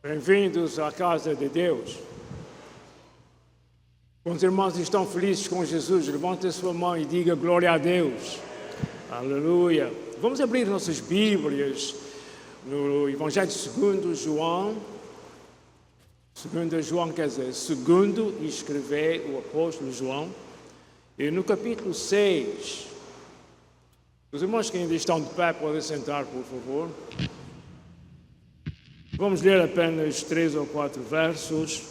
Bem-vindos à casa de Deus. Quantos irmãos estão felizes com Jesus? Levante a sua mão e diga glória a Deus. Aleluia. Vamos abrir nossas Bíblias no Evangelho segundo João. 2 João quer dizer segundo, e escreveu o apóstolo João. E no capítulo 6, os irmãos que ainda estão de pé podem sentar, por favor. Vamos ler apenas 3 ou 4 versos.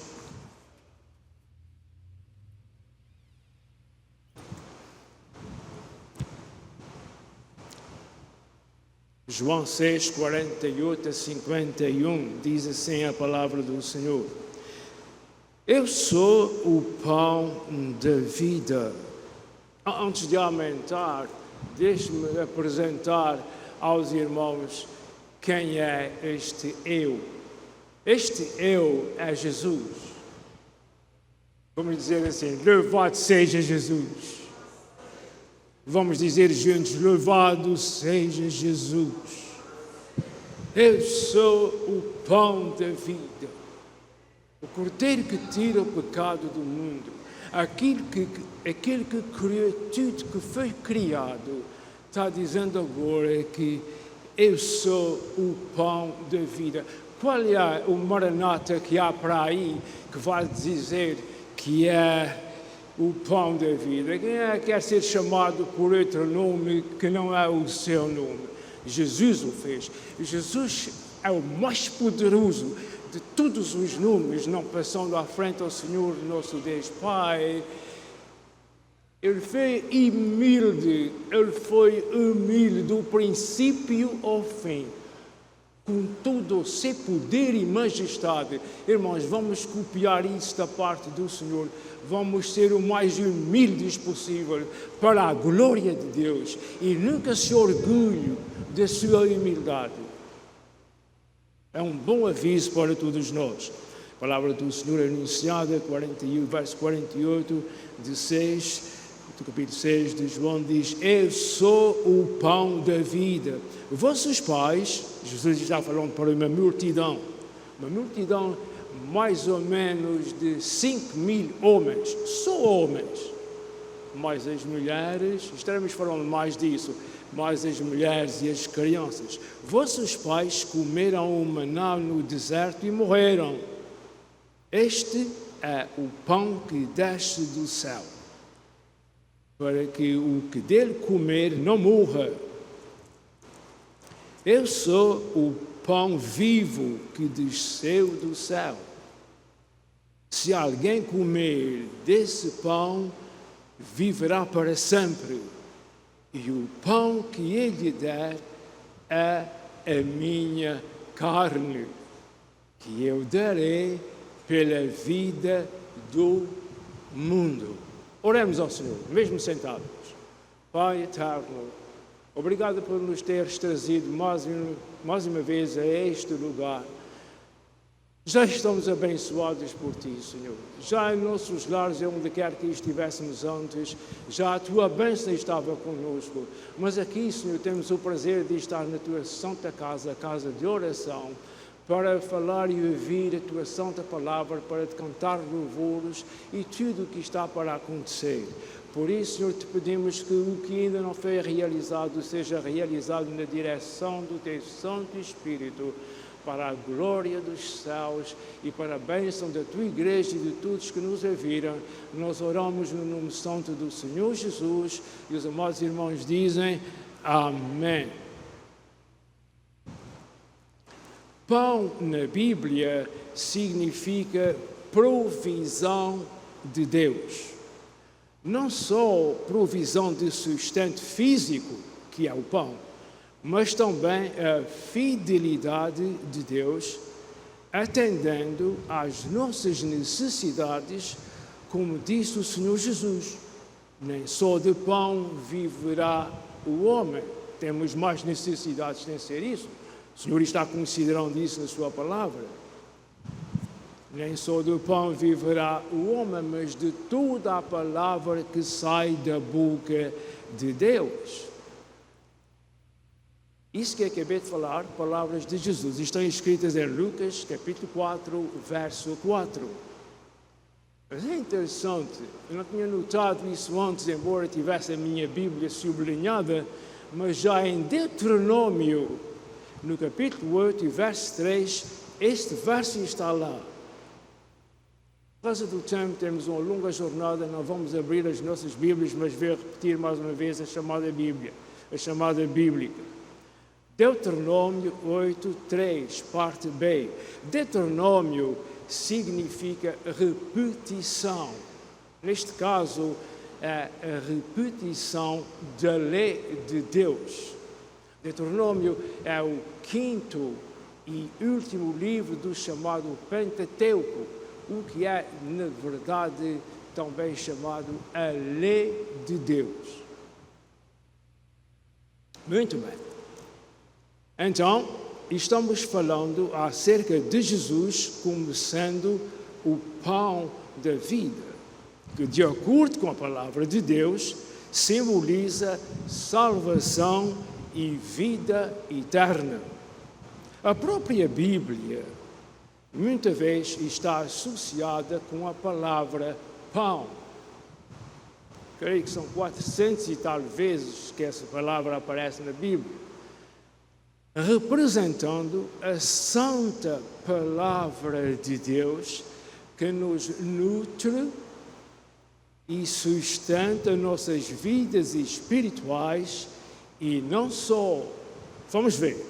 João 6, 48 a 51, diz assim a palavra do Senhor. Eu sou o pão da vida. Antes de aumentar, deixe-me apresentar aos irmãos quem é este eu. Este eu é Jesus. Vamos dizer assim, louvado seja Jesus. Vamos dizer juntos, louvado seja Jesus. Eu sou o pão da vida. O cordeiro que tira o pecado do mundo. Aquele que criou tudo que foi criado. Está dizendo agora que eu sou o pão da vida. Qual é o Maranata que há para aí que vai dizer que é o pão da vida? Quem é que quer ser chamado por outro nome que não é o seu nome? Jesus o fez. Jesus é o mais poderoso de todos os nomes, não passando à frente ao Senhor nosso Deus Pai. Ele foi humilde do princípio ao fim, com todo o seu poder e majestade. Irmãos, vamos copiar isso da parte do Senhor. Vamos ser o mais humildes possível para a glória de Deus e nunca se orgulhe da sua humildade. É um bom aviso para todos nós. A palavra do Senhor é anunciada, 41, verso 48, do capítulo 6 de João diz, eu sou o pão da vida. Vossos pais, Jesus está falando para uma multidão mais ou menos de 5.000 homens, só homens, mais as mulheres, estaremos falando mais disso, mais as mulheres e as crianças. Vossos pais comeram o maná no deserto e morreram. Este é o pão que desce do céu, para que o que dele comer não morra. Eu sou o pão vivo que desceu do céu. Se alguém comer desse pão, viverá para sempre. E o pão que ele der é a minha carne, que eu darei pela vida do mundo. Oremos ao Senhor, mesmo sentados. Pai eterno, obrigado por nos teres trazido mais uma vez a este lugar. Já estamos abençoados por Ti, Senhor. Já em nossos lares, onde quer que estivéssemos antes, já a Tua bênção estava conosco. Mas aqui, Senhor, temos o prazer de estar na Tua santa casa, a casa de oração, para falar e ouvir a Tua santa palavra, para te cantar louvores e tudo o que está para acontecer. Por isso, Senhor, te pedimos que o que ainda não foi realizado seja realizado na direção do Teu Santo Espírito, para a glória dos céus e para a bênção da Tua Igreja e de todos que nos ouviram. Nós oramos no nome santo do Senhor Jesus e os amados irmãos dizem amém. Pão na Bíblia significa provisão de Deus. Não só provisão de sustento físico, que é o pão, mas também a fidelidade de Deus, atendendo às nossas necessidades, como disse o Senhor Jesus. Nem só de pão viverá o homem. Temos mais necessidades sem ser isso. O Senhor está considerando isso na sua palavra. Nem só do pão viverá o homem, mas de toda a palavra que sai da boca de Deus. Isso que acabei de falar, palavras de Jesus, estão escritas em Lucas, capítulo 4, verso 4. Mas é interessante, eu não tinha notado isso antes, embora tivesse a minha Bíblia sublinhada, mas já em Deuteronômio, no capítulo 8, verso 3, este verso está lá. Por causa do tempo, temos uma longa jornada, não vamos abrir as nossas Bíblias, mas vou repetir mais uma vez a chamada Bíblia, a chamada bíblica. Deuteronômio 8, 3, parte B. Deuteronômio significa repetição. Neste caso, é a repetição da lei de Deus. Deuteronômio é o quinto e último livro do chamado Pentateuco, o que é, na verdade, também chamado a lei de Deus. Muito bem. Então, estamos falando acerca de Jesus como sendo o pão da vida, que, de acordo com a palavra de Deus, simboliza salvação e vida eterna. A própria Bíblia, muitas vezes, está associada com a palavra pão. Creio que são 400 e tal vezes que essa palavra aparece na Bíblia, representando a santa palavra de Deus que nos nutre e sustenta nossas vidas espirituais e não só. Vamos ver.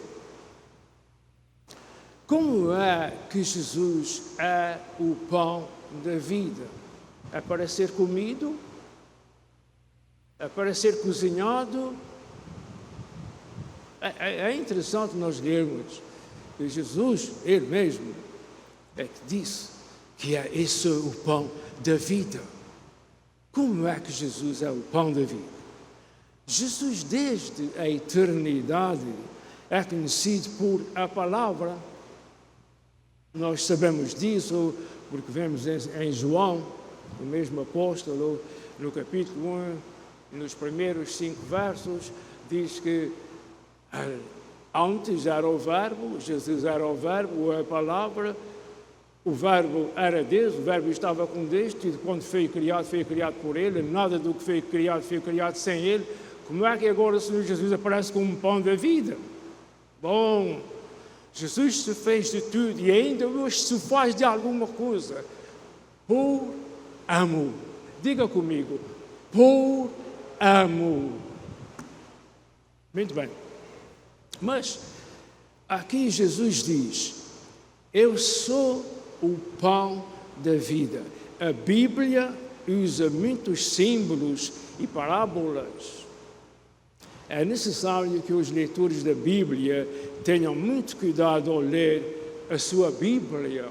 Como é que Jesus é o pão da vida? É para ser comido? É para ser cozinhado? É interessante nós lermos que Jesus, Ele mesmo, é que disse que é esse o pão da vida. Como é que Jesus é o pão da vida? Jesus, desde a eternidade, é conhecido por a palavra. Nós sabemos disso porque vemos em João, o mesmo apóstolo, no capítulo 1, nos primeiros 5 versos, diz que antes era o Verbo, Jesus era o Verbo, a palavra, o Verbo era Deus, o Verbo estava com Deus, e quando foi criado por Ele, nada do que foi criado sem Ele. Como é que agora o Senhor Jesus aparece como um pão da vida? Bom, Jesus se fez de tudo e ainda hoje se faz de alguma coisa por amor. Diga comigo, por amor. Muito bem. Mas aqui Jesus diz, eu sou o pão da vida. A Bíblia usa muitos símbolos e parábolas. É necessário que os leitores da Bíblia tenham muito cuidado ao ler a sua Bíblia,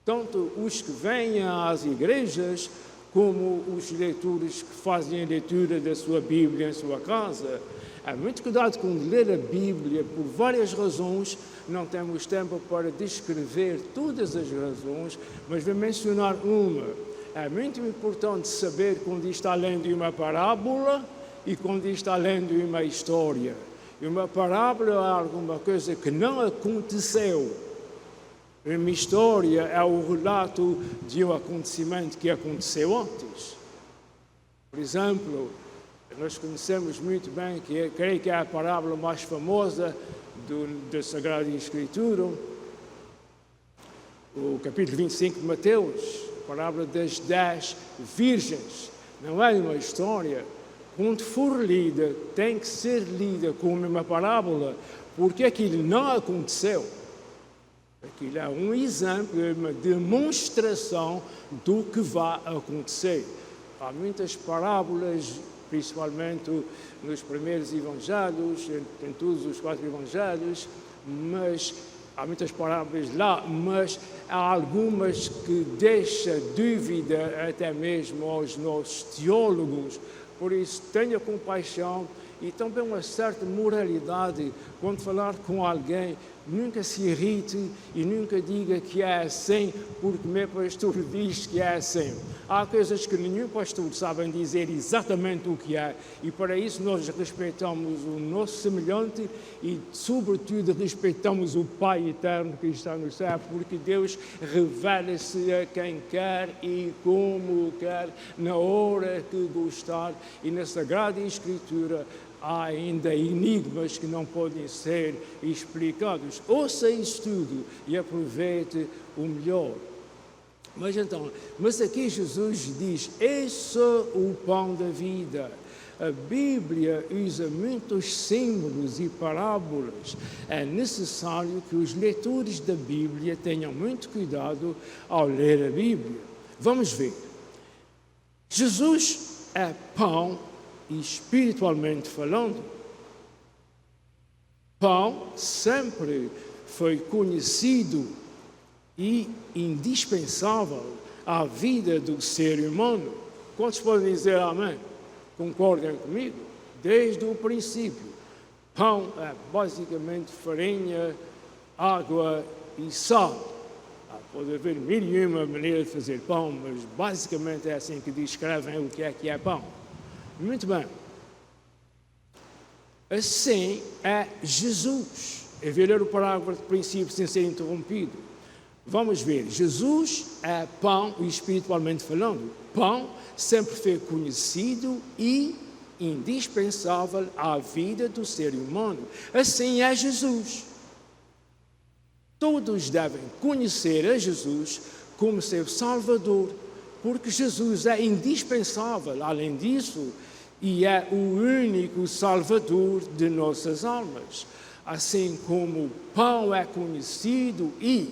tanto os que vêm às igrejas, como os leitores que fazem a leitura da sua Bíblia em sua casa. Há muito cuidado com ler a Bíblia, por várias razões. Não temos tempo para descrever todas as razões, mas vou mencionar uma. É muito importante saber quando está lendo uma parábola e quando está lendo uma história. E uma parábola é alguma coisa que não aconteceu. Uma história é o relato de um acontecimento que aconteceu antes. Por exemplo, nós conhecemos muito bem, creio que é a parábola mais famosa da Sagrada Escritura, o capítulo 25 de Mateus, a parábola das 10 virgens. Não é uma história. Quando for lida, tem que ser lida como uma parábola, porque aquilo não aconteceu. Aquilo é um exemplo, uma demonstração do que vai acontecer. Há muitas parábolas, principalmente nos primeiros evangelhos, em todos os 4 evangelhos, mas há muitas parábolas lá, mas há algumas que deixam dúvida até mesmo aos nossos teólogos. Por isso, tenha compaixão e também uma certa moralidade quando falar com alguém nunca se irrite e nunca diga que é assim porque meu pastor diz que é assim. Há coisas que nenhum pastor sabe dizer exatamente o que é, e para isso nós respeitamos o nosso semelhante e, sobretudo, respeitamos o Pai eterno que está no céu, porque Deus revela-se a quem quer e como quer, na hora que gostar, e na Sagrada Escritura há ainda enigmas que não podem ser explicados. Ouça isso tudo e aproveite o melhor. Mas aqui Jesus diz, esse é o pão da vida. A Bíblia usa muitos símbolos e parábolas. É necessário que os leitores da Bíblia tenham muito cuidado ao ler a Bíblia. Vamos ver. Jesus é pão, e espiritualmente falando, pão sempre foi conhecido e indispensável à vida do ser humano. Quantos podem dizer amém? Concordam comigo? Desde o princípio, pão é basicamente farinha, água e sal. Pode haver mil e uma maneiras de fazer pão, mas basicamente é assim que descrevem o que é pão. Muito bem. Assim é Jesus. Eu vou ler o parágrafo de princípio sem ser interrompido. Vamos ver. Jesus é pão, espiritualmente falando. Pão sempre foi conhecido e indispensável à vida do ser humano. Assim é Jesus. Todos devem conhecer a Jesus como seu Salvador, porque Jesus é indispensável, além disso, e é o único Salvador de nossas almas. Assim como o pão é conhecido e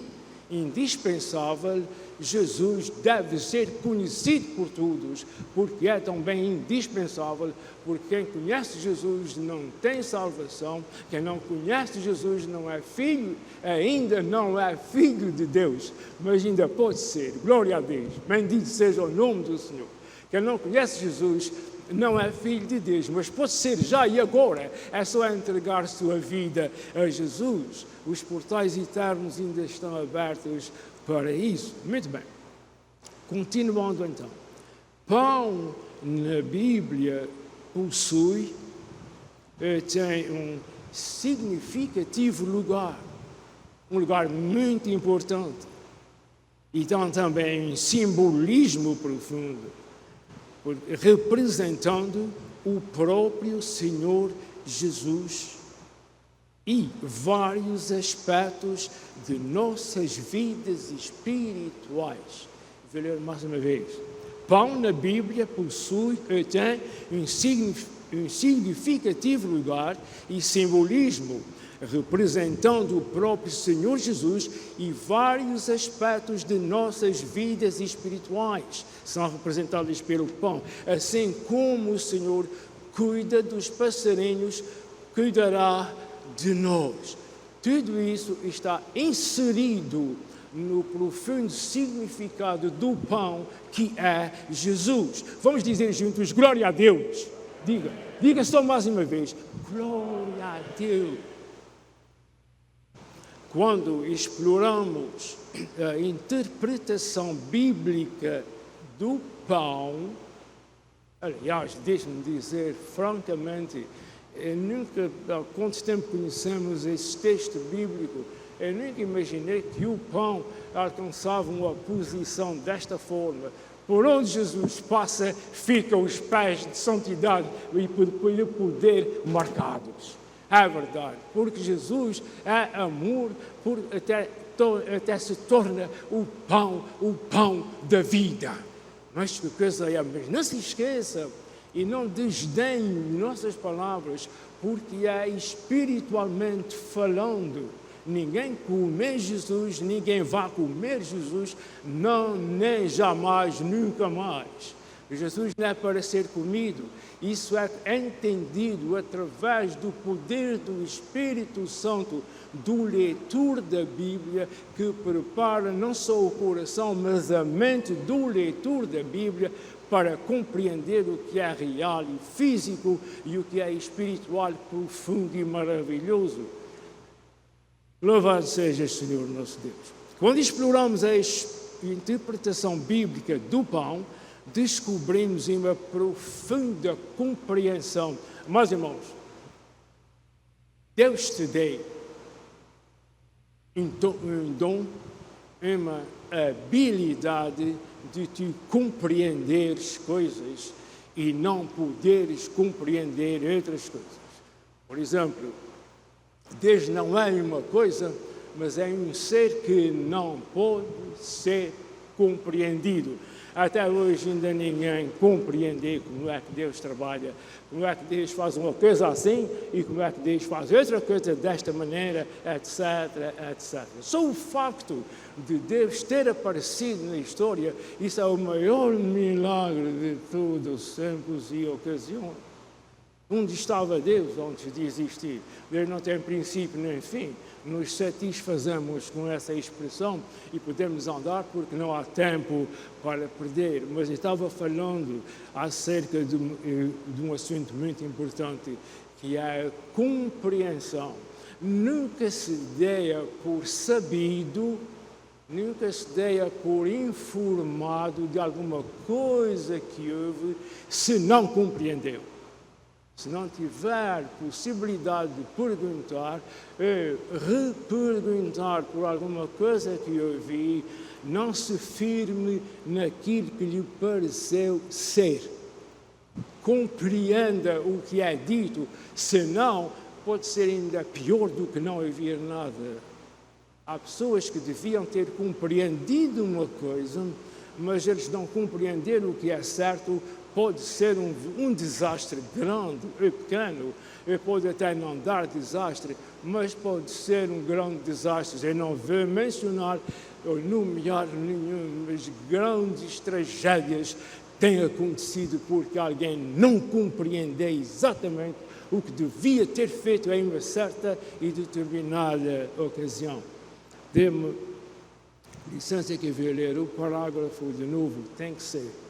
indispensável, Jesus deve ser conhecido por todos, porque é também indispensável, porque quem conhece Jesus não tem salvação, quem não conhece Jesus não é filho, ainda não é filho de Deus, mas ainda pode ser. Glória a Deus, bendito seja o nome do Senhor. Quem não conhece Jesus não é filho de Deus, mas pode ser já e agora. É só entregar sua vida a Jesus. Os portais eternos ainda estão abertos para isso. Muito bem. Continuando então. Pão na Bíblia possui, tem um significativo lugar. Um lugar muito importante. E tem também um simbolismo profundo, representando o próprio Senhor Jesus e vários aspectos de nossas vidas espirituais. Vou ler mais uma vez. Pão na Bíblia possui e tem um significativo lugar e simbolismo, representando o próprio Senhor Jesus e vários aspectos de nossas vidas espirituais são representados pelo pão. Assim como o Senhor cuida dos passarinhos, cuidará de nós. Tudo isso está inserido no profundo significado do pão que é Jesus. Vamos dizer juntos, glória a Deus. Diga só mais uma vez, glória a Deus. Quando exploramos a interpretação bíblica do pão, aliás, deixe-me dizer francamente, há quanto tempo conhecemos esse texto bíblico, eu nunca imaginei que o pão alcançava uma posição desta forma. Por onde Jesus passa, ficam os pés de santidade e por poder marcados. É verdade, porque Jesus é amor, até se torna o pão da vida. Mas que coisa é, mas não se esqueça e não desdenhe nossas palavras, porque é espiritualmente falando. Ninguém come Jesus, ninguém vai comer Jesus, não, nem jamais, nunca mais. Jesus não é para ser comido, isso é entendido através do poder do Espírito Santo, do leitor da Bíblia, que prepara não só o coração, mas a mente do leitor da Bíblia para compreender o que é real e físico e o que é espiritual, profundo e maravilhoso. Louvado seja o Senhor nosso Deus. Quando exploramos a interpretação bíblica do pão, descobrimos uma profunda compreensão. Meus irmãos, Deus te deu um dom, uma habilidade de tu compreenderes coisas e não poderes compreender outras coisas. Por exemplo, Deus não é uma coisa, mas é um ser que não pode ser compreendido. Até hoje ainda ninguém compreende como é que Deus trabalha, como é que Deus faz uma coisa assim e como é que Deus faz outra coisa desta maneira, etc, etc. Só o facto de Deus ter aparecido na história, isso é o maior milagre de todos os tempos e ocasiões. Onde estava Deus antes de existir? Deus não tem princípio nem fim. Nos satisfazemos com essa expressão e podemos andar porque não há tempo para perder. Mas eu estava falando acerca de um assunto muito importante, que é a compreensão. Nunca se deia por sabido, nunca se deia por informado de alguma coisa que houve, se não compreendeu. Se não tiver possibilidade de perguntar, reperguntar por alguma coisa que ouvi, não se firme naquilo que lhe pareceu ser. Compreenda o que é dito, senão pode ser ainda pior do que não ouvir nada. Há pessoas que deviam ter compreendido uma coisa, mas eles não compreenderam o que é certo. Pode ser um desastre grande ou pequeno, pode até não dar desastre, mas pode ser um grande desastre. Eu não vou mencionar ou nomear nenhumas grandes tragédias têm acontecido porque alguém não compreendeu exatamente o que devia ter feito em uma certa e determinada ocasião. Dê-me licença que eu vou ler o parágrafo de novo, tem que ser.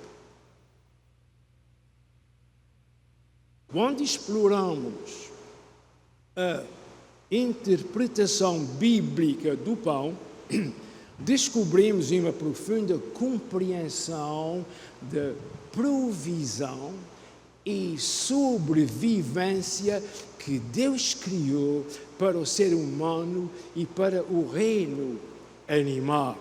Quando exploramos a interpretação bíblica do pão, descobrimos uma profunda compreensão da provisão e sobrevivência que Deus criou para o ser humano e para o reino animal.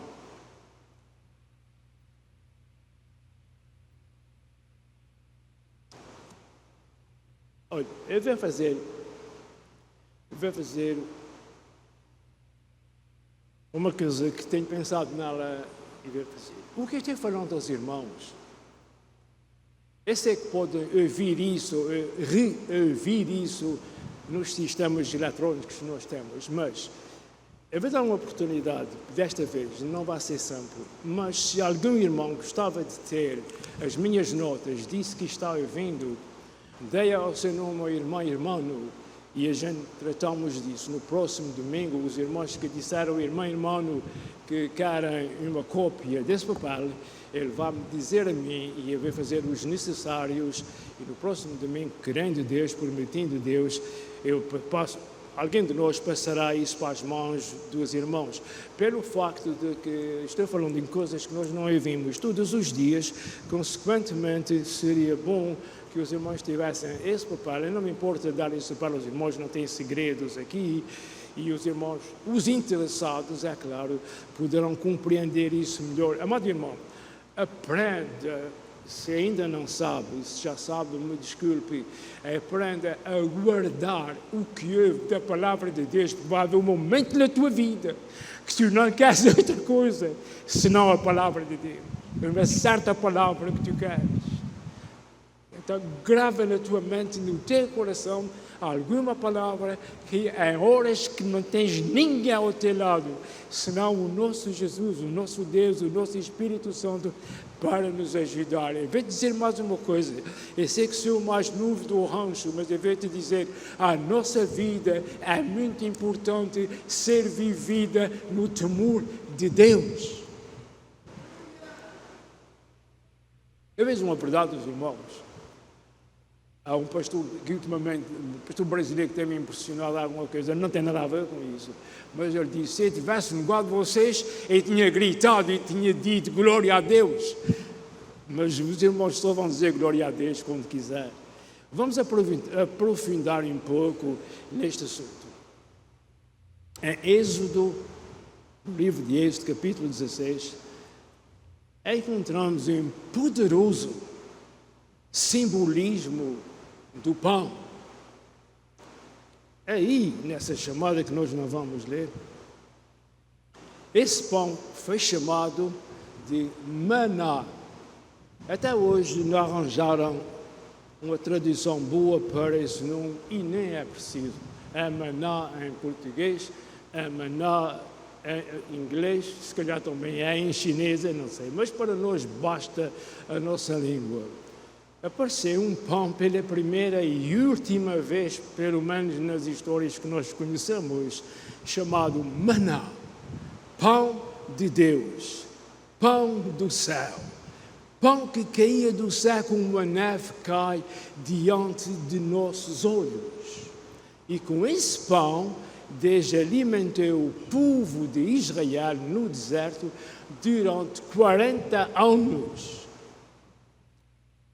Olha, eu vou fazer uma coisa que tenho pensado nela e vou fazer. O que eu estou falando aos irmãos? Eu sei que podem ouvir isso, reouvir isso nos sistemas eletrónicos que nós temos, mas eu vou dar uma oportunidade, desta vez, não vai ser sempre, mas se algum irmão gostava de ter as minhas notas, disse que está ouvindo, dê ao seu nome ao irmão, e a gente tratamos disso. No próximo domingo, os irmãos que disseram, irmão, que querem uma cópia desse papel, ele vai me dizer a mim e eu vou fazer os necessários, e no próximo domingo, querendo Deus, permitindo Deus, alguém de nós passará isso para as mãos dos irmãos. Pelo facto de que estou falando em coisas que nós não ouvimos todos os dias, consequentemente seria bom que os irmãos tivessem esse papel. Eu não me importa dar isso para os irmãos, não tem segredos aqui. E os irmãos, os interessados, é claro, poderão compreender isso melhor. Amado irmão, aprenda, se ainda não sabe, se já sabe, me desculpe, aprenda a guardar o que houve da palavra de Deus, que vai haver um momento na tua vida que tu não queres outra coisa, senão a palavra de Deus. Uma certa palavra que tu queres. Então, grava na tua mente, no teu coração, alguma palavra que em horas que não tens ninguém ao teu lado, senão o nosso Jesus, o nosso Deus, o nosso Espírito Santo, para nos ajudar. Eu vou dizer mais uma coisa. Eu sei que sou o mais novo do rancho, mas eu vou te dizer, a nossa vida é muito importante ser vivida no temor de Deus. Eu vejo uma verdade dos irmãos. Há um pastor que ultimamente, um pastor brasileiro que tem me impressionado alguma coisa, não tem nada a ver com isso, mas ele disse, se eu tivesse no lugar de vocês, eu tinha gritado e tinha dito glória a Deus. Mas os irmãos só vão dizer glória a Deus quando quiser. Vamos aprofundar um pouco neste assunto. Em Êxodo, no livro de Êxodo, capítulo 16, encontramos um poderoso simbolismo do pão. Aí, nessa chamada que nós não vamos ler, esse pão foi chamado de maná. Até hoje não arranjaram uma tradução boa para esse nome e nem é preciso. É maná em português, é maná em inglês, se calhar também é em chinês, eu não sei. Mas para nós basta a nossa língua. Apareceu um pão pela primeira e última vez, pelo menos nas histórias que nós conhecemos, chamado maná, pão de Deus, pão do céu, pão que caía do céu como uma neve cai diante de nossos olhos. E com esse pão, Deus alimentou o povo de Israel no deserto durante 40 anos.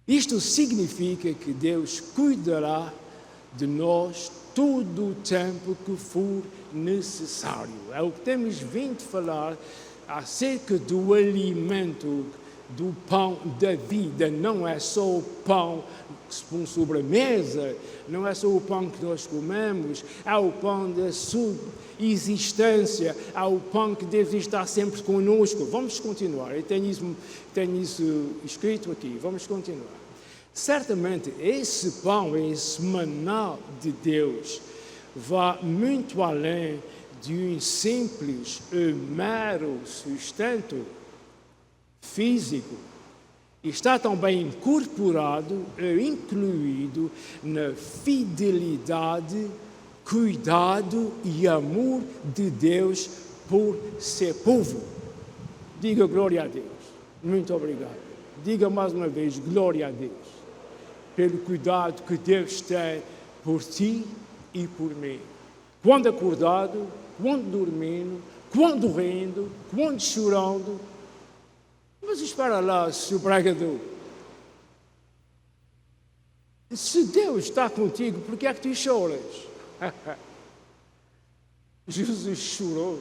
Isto significa que Deus cuidará de nós todo o tempo que for necessário. É o que temos vindo falar acerca do alimento, do pão da vida. Não é só o pão que se põe sobre a mesa, não é só o pão que nós comemos, é o pão da subsistência, é o pão que deve estar sempre conosco. Vamos continuar, eu tenho isso escrito aqui, vamos continuar. Certamente esse pão, esse maná de Deus, vai muito além de um simples e mero sustento físico. Está também incorporado e incluído na fidelidade, cuidado e amor de Deus por seu povo. Diga glória a Deus. Muito obrigado. Diga mais uma vez glória a Deus pelo cuidado que Deus tem por ti e por mim. Quando acordado, quando dormindo, quando rindo, quando chorando. Mas espera lá, Sr. pregador. Se Deus está contigo, por que é que tu choras? Jesus chorou.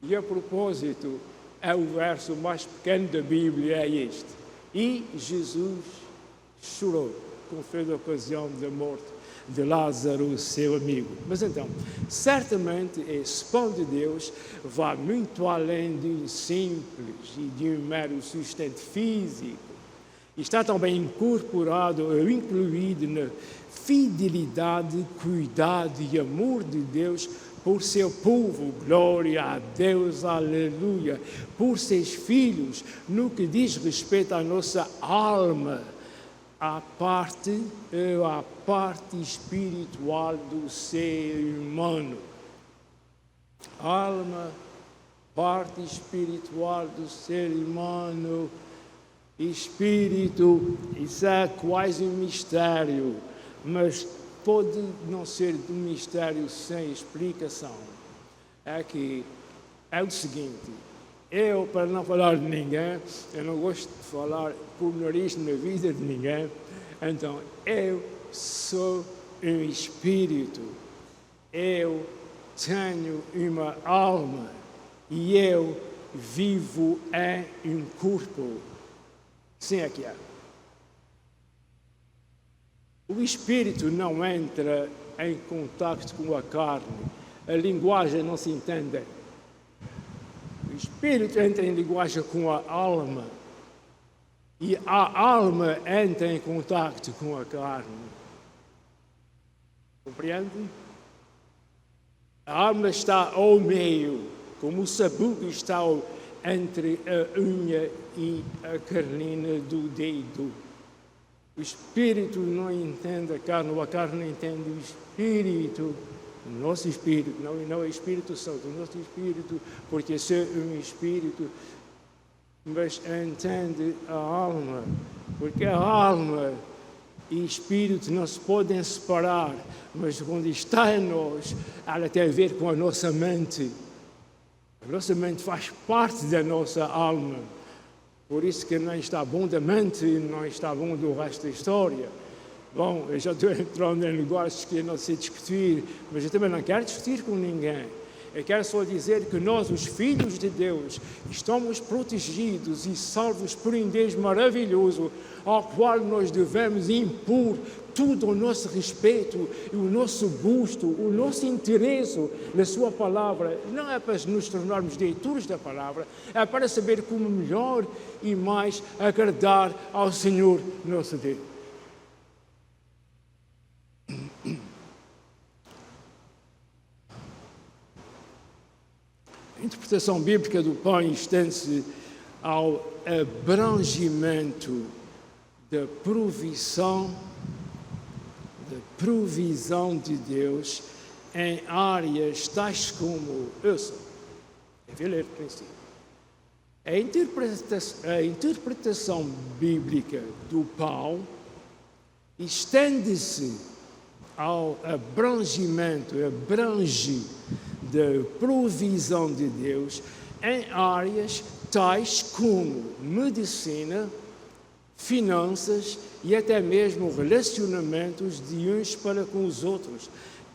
E a propósito, é o verso mais pequeno da Bíblia, é este. E Jesus chorou, como foi da ocasião da morte de Lázaro, seu amigo. Mas então, certamente esse pão de Deus vai muito além de um simples e de um mero sustento físico. Está também incorporado ou incluído na fidelidade, cuidado e amor de Deus por seu povo, glória a Deus, aleluia, por seus filhos, no que diz respeito à nossa alma, à parte espiritual do ser humano. Alma, parte espiritual do ser humano, espírito, isso é quase um mistério, mas pode não ser um mistério sem explicação. É o seguinte, eu, para não falar de ninguém, eu não gosto de falar por nariz na vida de ninguém, então eu sou um espírito, eu tenho uma alma e eu vivo em um corpo. Sim, é que é. O espírito não entra em contato com a carne, a linguagem não se entende. O espírito entra em linguagem com a alma e a alma entra em contato com a carne. Compreende? A alma está ao meio, como o sabugo está entre a unha e a carnina do dedo. O espírito não entende a carne não entende o espírito. O nosso espírito, não é o Espírito Santo, o nosso espírito, porque é um espírito, mas entende a alma, porque a alma e Espírito não se podem separar, mas quando está em nós, ela tem a ver com a nossa mente. A nossa mente faz parte da nossa alma. Por isso que não está bom da mente, não está bom do resto da história. Bom, eu já estou entrando em negócios que eu não sei discutir, mas eu também não quero discutir com ninguém. Eu quero só dizer que nós, os filhos de Deus, estamos protegidos e salvos por um Deus maravilhoso, ao qual nós devemos impor tudo o nosso respeito, o nosso gosto, o nosso interesse na sua palavra. Não é para nos tornarmos leitores da palavra, é para saber como melhor e mais agradar ao Senhor nosso Deus. A interpretação bíblica do pão estende-se ao abrangimento da provisão de Deus em áreas tais como eu sou. Eu vou ler o princípio. A interpretação bíblica do pão estende-se ao abrangimento, abrange da provisão de Deus em áreas tais como medicina, finanças e até mesmo relacionamentos de uns para com os outros.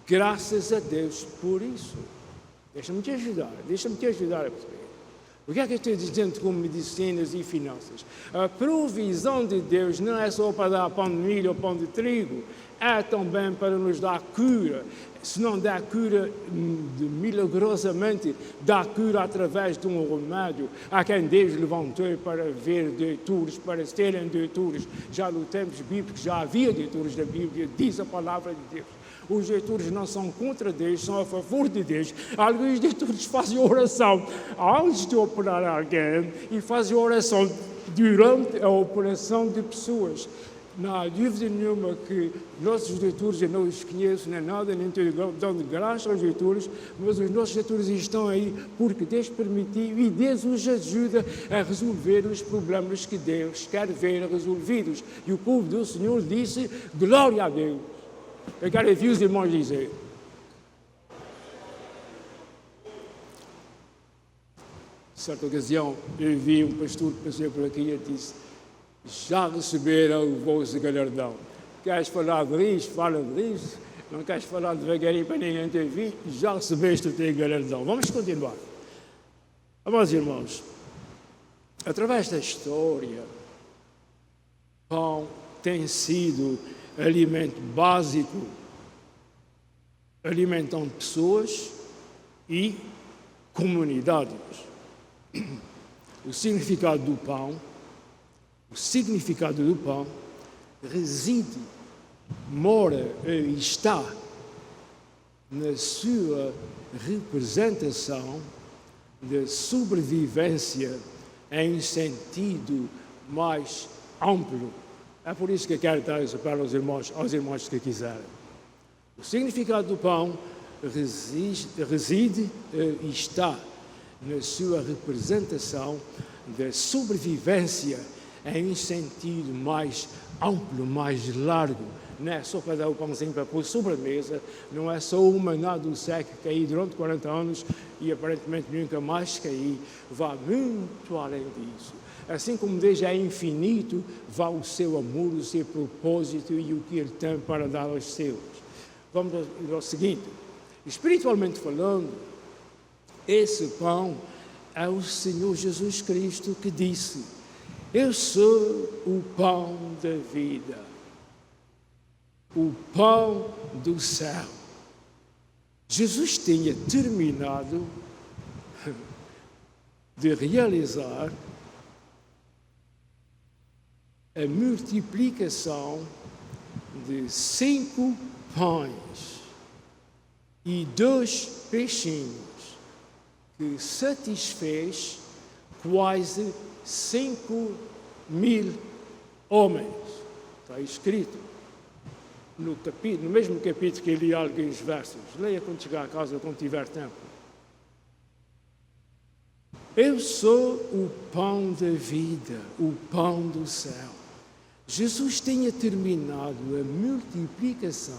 Graças a Deus por isso. Deixa-me te ajudar a perceber. O que é que eu estou dizendo com medicinas e finanças? A provisão de Deus não é só para dar pão de milho ou pão de trigo, é também para nos dar cura. Se não dá cura milagrosamente, dá cura através de um remédio. Há quem Deus levantou para ver doutores, para serem doutores. Já no tempo bíblico já havia doutores da Bíblia, diz a palavra de Deus. Os doutores não são contra Deus, são a favor de Deus. Alguns doutores fazem oração antes de operar alguém e fazem oração durante a operação de pessoas. Não há dúvida nenhuma que nossos doutores, eu não os conheço nem nada, nem estou dando graças aos doutores, mas os nossos doutores estão aí porque Deus permitiu e Deus os ajuda a resolver os problemas que Deus quer ver resolvidos. E o povo do Senhor disse, glória a Deus. Eu quero ouvir os irmãos dizer. Certa ocasião, eu vi um pastor que passou por aqui e disse, já receberam o vosso galardão. Queres falar de risco? Fala de risco. Não queres falar devagarinho para ninguém te ouvir? Já recebeste o teu galardão. Vamos continuar. Amados irmãos, através da história, pão tem sido alimento básico, alimentando pessoas e comunidades. O significado do pão reside, mora e está na sua representação da sobrevivência em sentido mais amplo. É por isso que eu quero dar isso para aos irmãos que quiserem. O significado do pão reside e está na sua representação da sobrevivência em um sentido mais amplo, mais largo. Não é só para dar o pãozinho para pôr sobre a mesa, não é só o maná do céu que caiu durante 40 anos e aparentemente nunca mais cair, vai muito além disso. Assim como Deus é infinito, vai o seu amor, o seu propósito e o que Ele tem para dar aos seus. Vamos ao seguinte, espiritualmente falando, esse pão é o Senhor Jesus Cristo que disse, eu sou o pão da vida, o pão do céu. Jesus tinha terminado de realizar a multiplicação de 5 pães e 2 peixinhos, que satisfez quase 5.000 homens. Está escrito no mesmo capítulo que eu li alguns versos. Leia quando chegar a casa, quando tiver tempo. Eu sou o pão da vida, o pão do céu. Jesus tinha terminado a multiplicação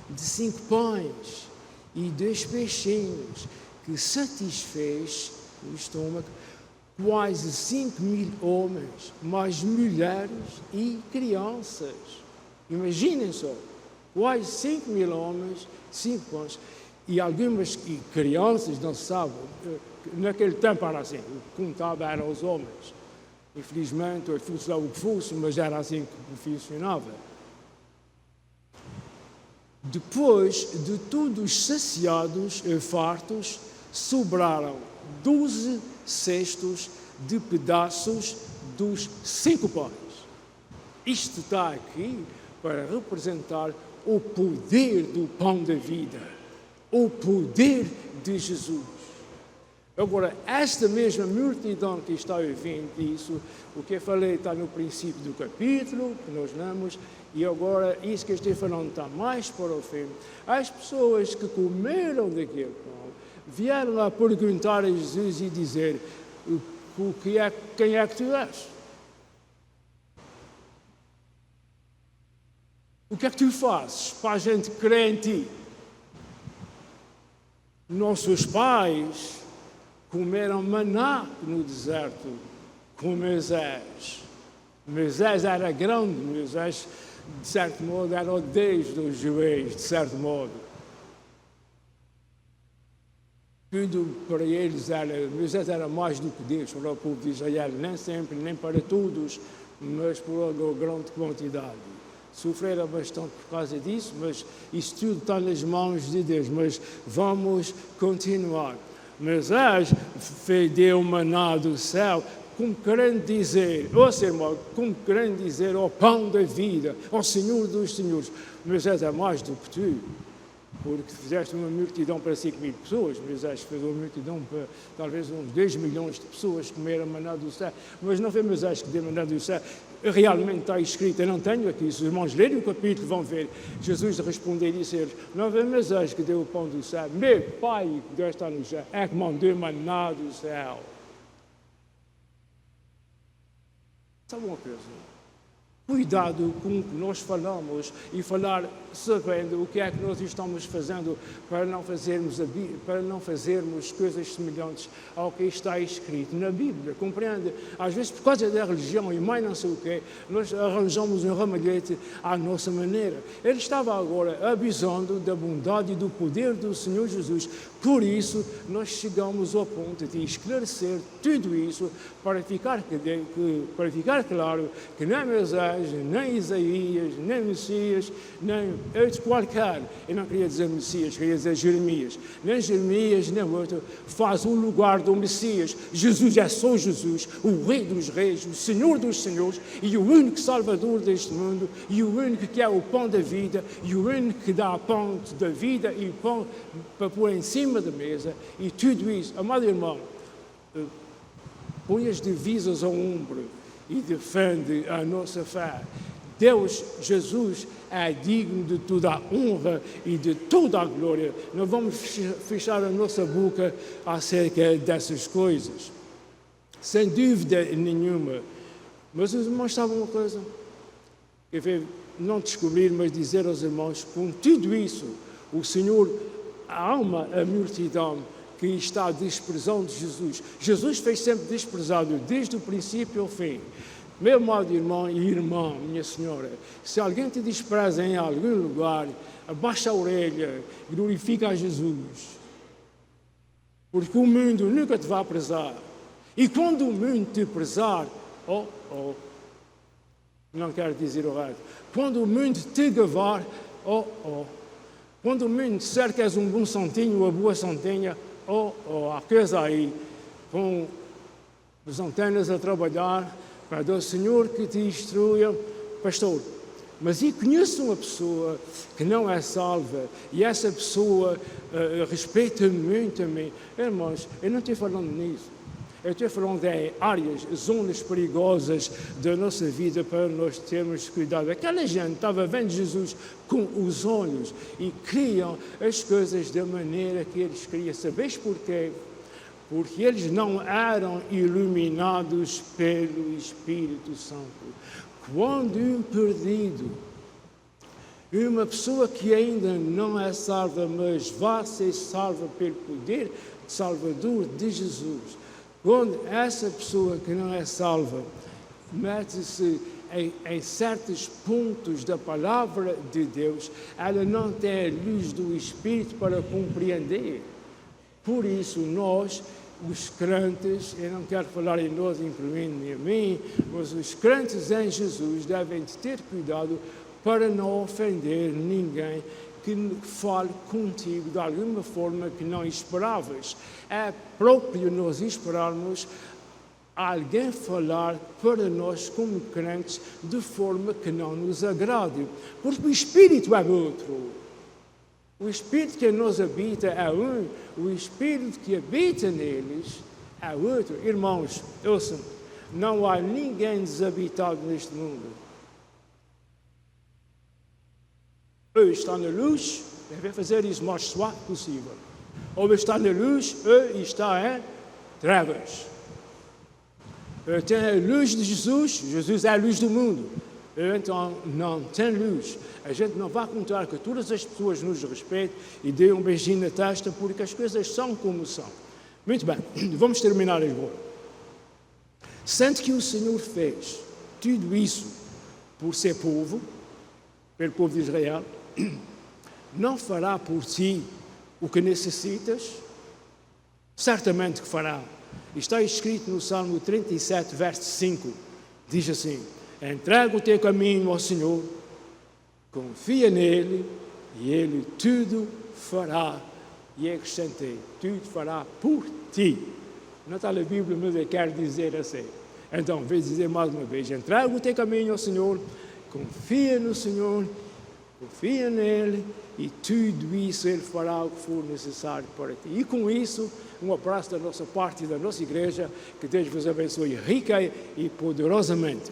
de 5 pães e 2 peixinhos, que satisfez o estômago quase 5.000 homens, mais mulheres e crianças. Imaginem só, quase 5.000 homens, 5 pães, e algumas crianças, não se sabe, naquele tempo era assim, o que contava eram os homens. Infelizmente, ou fosse lá o que fosse, mas era assim que funcionava. Depois de todos saciados e fartos, sobraram 12 cestos de pedaços dos 5 pães. Isto está aqui para representar o poder do pão da vida, o poder de Jesus. Agora, esta mesma multidão que está ouvindo isso, o que eu falei está no princípio do capítulo, que nós lemos, e agora isso que eu estou falando está mais para o fim. As pessoas que comeram daquele pão vieram lá perguntar a Jesus e dizer: quem é que tu és? O que é que tu fazes para a gente crer em ti? Nossos pais comeram maná no deserto com Moisés. Moisés era grande, Moisés, de certo modo, era o Deus dos judeus, de certo modo. Tudo para eles Moisés era mais do que Deus para o povo de Israel, nem sempre, nem para todos, mas por uma grande quantidade. Sofreram bastante por causa disso, mas isso tudo está nas mãos de Deus. Mas vamos continuar. Moisés deu maná do céu, como querendo dizer, irmão, como querendo dizer ao pão da vida, ao Senhor dos Senhores. Moisés é mais do que tu, porque fizeste uma multidão para 5.000 pessoas. Moisés fez uma multidão para talvez uns 10 milhões de pessoas que comeram maná do céu. Mas não foi Moisés que deu maná do céu. Realmente está escrito, eu não tenho aqui, se os irmãos lerem o capítulo vão ver, Jesus respondeu e disse: não foi Moisés que deu o pão do céu, meu Pai que Deus está no céu, é que mandou maná do céu. Sabe uma coisa? Cuidado com o que nós falamos e falar sabendo o que é que nós estamos fazendo para não fazermos coisas semelhantes ao que está escrito na Bíblia. Compreende? Às vezes, por causa da religião e mais não sei o quê, nós arranjamos um ramalhete à nossa maneira. Ele estava agora avisando da bondade e do poder do Senhor Jesus. Por isso, nós chegamos ao ponto de esclarecer tudo isso para ficar claro que nem Moisés, nem Isaías, nem Messias, nem outro qualquer, eu não queria dizer Messias, queria dizer Jeremias, nem outro faz o lugar do Messias. Jesus é só Jesus, o Rei dos Reis, o Senhor dos Senhores e o único Salvador deste mundo e o único que é o pão da vida e o único que dá pão da vida e pão para pôr em cima da mesa e tudo isso. Amado irmão, põe as divisas ao ombro e defende a nossa fé. Deus, Jesus, é digno de toda a honra e de toda a glória. Não vamos fechar a nossa boca acerca dessas coisas. Sem dúvida nenhuma. Mas os irmãos sabem uma coisa? Eu vejo não descobrir, mas dizer aos irmãos, com tudo isso, o Senhor ama a multidão que está desprezando Jesus. Jesus foi sempre desprezado, desde o princípio ao fim. Meu amado irmão e irmã, minha senhora, se alguém te despreza em algum lugar, abaixa a orelha, glorifica a Jesus. Porque o mundo nunca te vai prezar. E quando o mundo te prezar, não quero dizer o resto. Quando o mundo te gavar, quando o mundo disser que és um bom santinho, uma boa santinha, há coisa aí, com as antenas a trabalhar, para o Senhor que te instrua, pastor. Mas eu conheço uma pessoa que não é salva e essa pessoa respeita muito a mim. Irmãos, eu não estou falando nisso. Eu estou falando de áreas, zonas perigosas da nossa vida para nós termos cuidado. Aquela gente estava vendo Jesus com os olhos e criam as coisas da maneira que eles queriam. Sabes porquê? Porque eles não eram iluminados pelo Espírito Santo. Quando um perdido, uma pessoa que ainda não é salva, mas vai ser salva pelo poder salvador de Jesus, quando essa pessoa que não é salva mete-se em certos pontos da palavra de Deus, ela não tem a luz do Espírito para compreender. Por isso, nós, os crentes, eu não quero falar em nós, incluindo a mim, mas os crentes em Jesus devem ter cuidado para não ofender ninguém que fale contigo de alguma forma que não esperavas. É próprio nós esperarmos alguém falar para nós como crentes de forma que não nos agrade, porque o Espírito é outro. O Espírito que nos habita é um, o Espírito que habita neles é outro. Irmãos, ouçam, não há ninguém desabitado neste mundo. Ou está na luz, deve fazer isso o mais suave possível. Ou está na luz, ou está em trevas. Tem a luz de Jesus, Jesus é a luz do mundo. Então não tem luz. A gente não vai contar que todas as pessoas nos respeitem e dêem um beijinho na testa, porque as coisas são como são. Muito bem, vamos terminar agora. Sendo que o Senhor fez tudo isso por ser povo, pelo povo de Israel, não fará por ti o que necessitas? Certamente que fará. Está escrito no Salmo 37, verso 5, diz assim: entrega o teu caminho ao Senhor, confia nele e ele tudo fará. E acrescentei, tudo fará por ti. Não está na Bíblia, mas eu quero dizer assim. Então, vou dizer mais uma vez: entrega o teu caminho ao Senhor, confia no Senhor, confia nele e tudo isso ele fará o que for necessário para ti. E com isso, um abraço da nossa parte e da nossa igreja, que Deus vos abençoe rica e poderosamente.